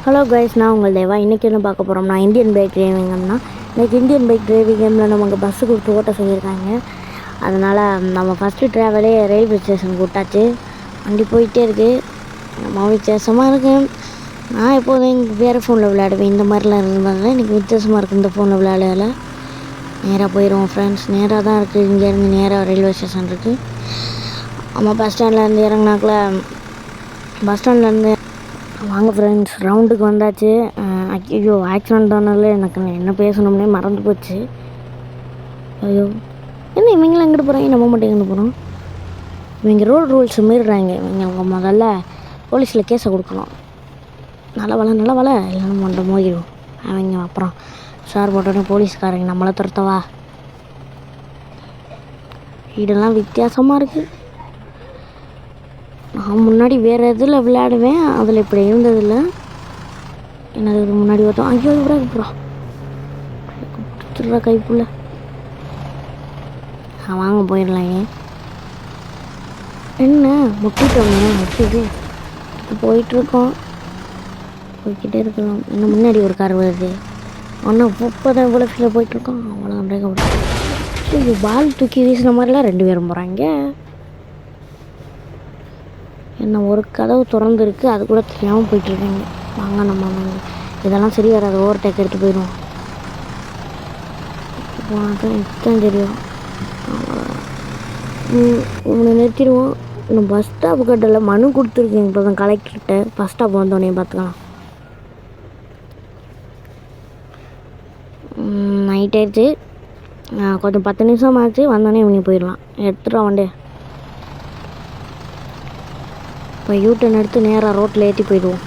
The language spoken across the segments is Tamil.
ஹலோ கைஸ், நான் உங்கள் தேவா. இன்றைக்கி என்ன பார்க்க போகிறோம்னா இந்தியன் பைக் டிரைவிங்கன்னா, இன்றைக்கி இந்தியன் பைக் டிரைவிங் கேமில் நமக்கு பஸ்ஸு கொடுத்து ஓட்ட சொல்லியிருக்காங்க. அதனால் நம்ம ஃபஸ்ட்டு ட்ராவலே ரயில்வே ஸ்டேஷனுக்கு விட்டாச்சு. வண்டி போயிட்டே இருக்குது. நம்ம வித்தியாசமாக இருக்குது. நான் எப்போதும் இங்கே வேறு ஃபோனில் விளையாடுவேன். இந்த மாதிரிலாம் இருந்தாலும் இன்றைக்கி வித்தியாசமாக இருக்குது. இந்த ஃபோனில் விளையாடல நேராக போயிடுவோம் ஃப்ரெண்ட்ஸ். நேராக தான் இருக்குது. இங்கேருந்து நேராக ரயில்வே ஸ்டேஷன் இருக்குது. ஆமாம், பஸ் ஸ்டாண்ட்லேருந்து இறங்கினாக்குல பஸ் ஸ்டாண்ட்லேருந்து வாங்க ஃப்ரெண்ட்ஸ், ரவுண்டுக்கு வந்தாச்சு. ஐயோ, ஆக்சிடென்ட் ஆனால எனக்கு என்ன பேசணும்னே மறந்து போச்சு. ஐயோ, என்ன இவங்களாம் எங்கிட்டு போகிறாங்க, நம்ம மட்டும் எங்கிட்டு போகிறோம்? இவங்க ரோட் ரூல்ஸ் மீறுறாங்க. இவங்க முதல்ல போலீஸில் கேஸை கொடுக்கணும். நல்ல வலை இல்லைன்னா மண்டை மோதிடும் அவங்க. அப்புறம் சார் போட்டோடனே போலீஸ்காரங்க நம்மளை துரத்தவா? வீடெல்லாம் வித்தியாசமாக இருக்குது. நான் முன்னாடி வேறு இதில் விளையாடுவேன், அதில் இப்படி இருந்ததில்லை. என்னது முன்னாடி பார்த்தோம். ஐயோ இவ்வளோ திருடா கைப்புள்ள. வாங்க போயிடலாங்க. என்ன முட்டிட்டோங்க? வச்சுட்டு போயிட்டுருக்கோம், போய்கிட்டே இருக்கலாம். இன்னும் முன்னாடி ஒரு கார் வருது. ஒன்றும் 30 போல் ஃபீல் போயிட்டுருக்கோம். அவ்வளோ பிரேக் அப்படி பால் தூக்கி வீசின மாதிரிலாம் 2 பேரும் போகிறாங்க. என்ன ஒரு கதவு திறந்துருக்கு, அது கூட தெரியாமல் போயிட்டுருக்கீங்க. வாங்க நம்ம இதெல்லாம் சரி வராது. ஓவர்டேக் எடுத்து போயிடுவோம். போனால் தெரியும். இவனை நிறுத்திடுவோம். இன்னும் பஸ் ஸ்டாப்பு கட்டல, மனு கொடுத்துருக்கேன் இப்போ தான் கலெக்டர்கிட்ட. பஸ் ஸ்டாப் வந்தோடனே பார்த்துக்கலாம். நைட் ஆயிடுச்சு. கொஞ்சம் 10 நிமிஷம் ஆச்சு. வந்தோடனே இவங்க போயிடலாம். எடுத்துகிட்டு வண்டே. இப்போ யூட்டன் எடுத்து நேராக ரோட்டில் ஏற்றி போயிடுவோம்.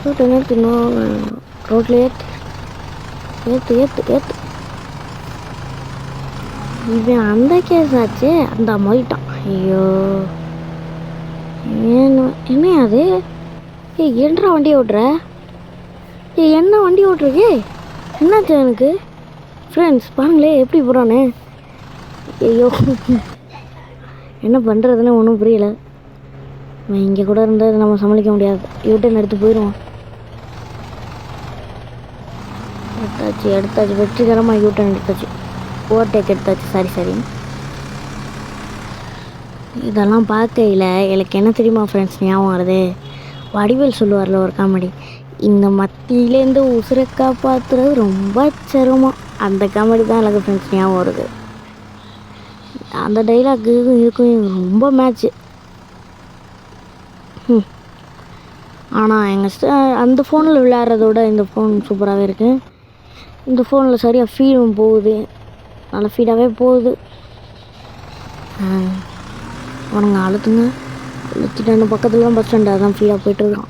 யூட்டன் எடுத்து இன்னும் ரோட்டில் ஏற்று இவன் அந்த கேஸ் ஆச்சு. அந்த போயிட்டான். ஐயோ, என்ன அது? என்னடா வண்டி ஓட்டுற? என்ன வண்டி ஓட்டுருக்கு? என்னாச்சு எனக்கு? ஃப்ரெண்ட்ஸ் பாருங்களே எப்படி போகிறானே. ஐயோ, என்ன பண்ணுறதுன்னு ஒன்றும் புரியல. இங்கே கூட இருந்தால் நம்ம சமாளிக்க முடியாது. யூட்டன் எடுத்து போயிடுவோம். எடுத்தாச்சு வெற்றிகரமாக யூட்டன் எடுத்தாச்சு. ஓவர்டேக் எடுத்தாச்சு. சரி இதெல்லாம் பார்க்கையில் எனக்கு என்ன தெரியுமா ஃப்ரெண்ட்ஸ் ஞாபகம் வருது? வடிவேல் சொல்லுவார்ல ஒரு காமெடி, இந்த மத்தியிலேருந்து உசுரை காப்பாற்றுறது ரொம்ப சிரமம். அந்த காமெடி தான் எனக்கு ஃப்ரெண்ட்ஸ் ஞாபகம் வருது. அந்த டைலாக்கு இருக்கும் ரொம்ப மேட்ச்சு. ஆனால் எங்கள் அந்த ஃபோனில் விளையாடுறதோட இந்த ஃபோன் சூப்பராகவே இருக்குது. இந்த ஃபோனில் சரியாக ஃபீடும் போகுது, நல்லா ஃபீடாகவே போகுது. அவனுங்க அழுத்திட்டு அந்த பக்கத்தில் தான் பஸ் ஸ்டாண்டு, அதான் ஃபீடாக போய்ட்டுருக்கான்.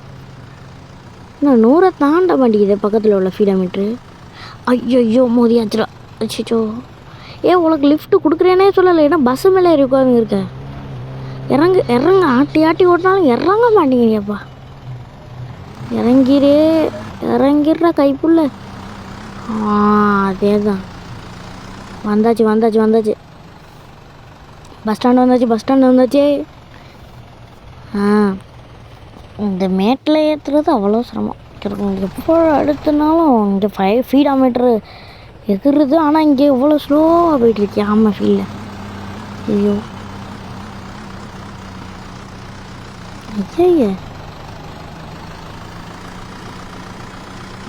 இன்னும் 100 தாண்ட மாட்டேங்குது பக்கத்தில் உள்ள ஃபீடா மீட்ரு. ஐயோ மோதியாச்சுடா. அச்சோ, உனக்கு லிஃப்ட்டு கொடுக்குறேனே சொல்லலை. ஏன்னா பஸ்ஸு மேலே ஏறி உட்காந்து இருக்க. இறங்க ஆட்டி ஓட்டினாலும் இறங்க மாட்டேங்கிறப்பா. இறங்கிடுற கைப்புள்ள. அதே தான். வந்தாச்சு. பஸ் ஸ்டாண்டு வந்தாச்சு. இந்த மேட்டில் ஏற்றுறது அவ்வளோ சிரமம். எப்போ அடுத்தனாலும் இங்கே 5 ஃபீடா மீட்ரு எதிர்றது. ஆனால் இங்கே எவ்வளோ ஸ்லோவாக போயிட்டுருக்கேன். ஆமாம் ஃபீல்டில். ஐயோ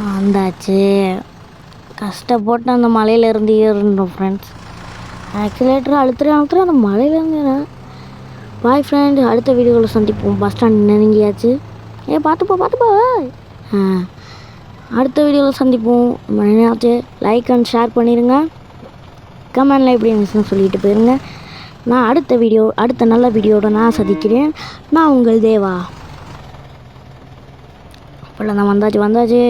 வந்தாச்சு. கஷ்டப்பட்டு அந்த மலையிலேருந்து ஏறணும் ஃப்ரெண்ட்ஸ். ஆக்சிலேட்டர் அழுத்துறேன் அந்த மலையிலேருந்து. பாய் ஃப்ரெண்ட், அடுத்த வீடியோவில் சந்திப்போம். பஸ் ஸ்டாண்ட் நெருங்கியாச்சு. பார்த்துப்போ. அடுத்த வீடியோவில் சந்திப்போம். நினையாச்சு லைக் அண்ட் ஷேர் பண்ணிடுங்க. கமெண்டில் எப்படி இருந்துச்சுன்னு சொல்லிட்டு போயிருங்க. நான் அடுத்த நல்ல வீடியோட நான் சந்திக்கிறேன். நான் உங்கள் தேவா. அவ்வளோதான். வந்தாச்சு.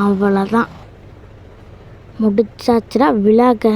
அவ்வளோதான், முடிச்சாச்சுடா விழாக்க.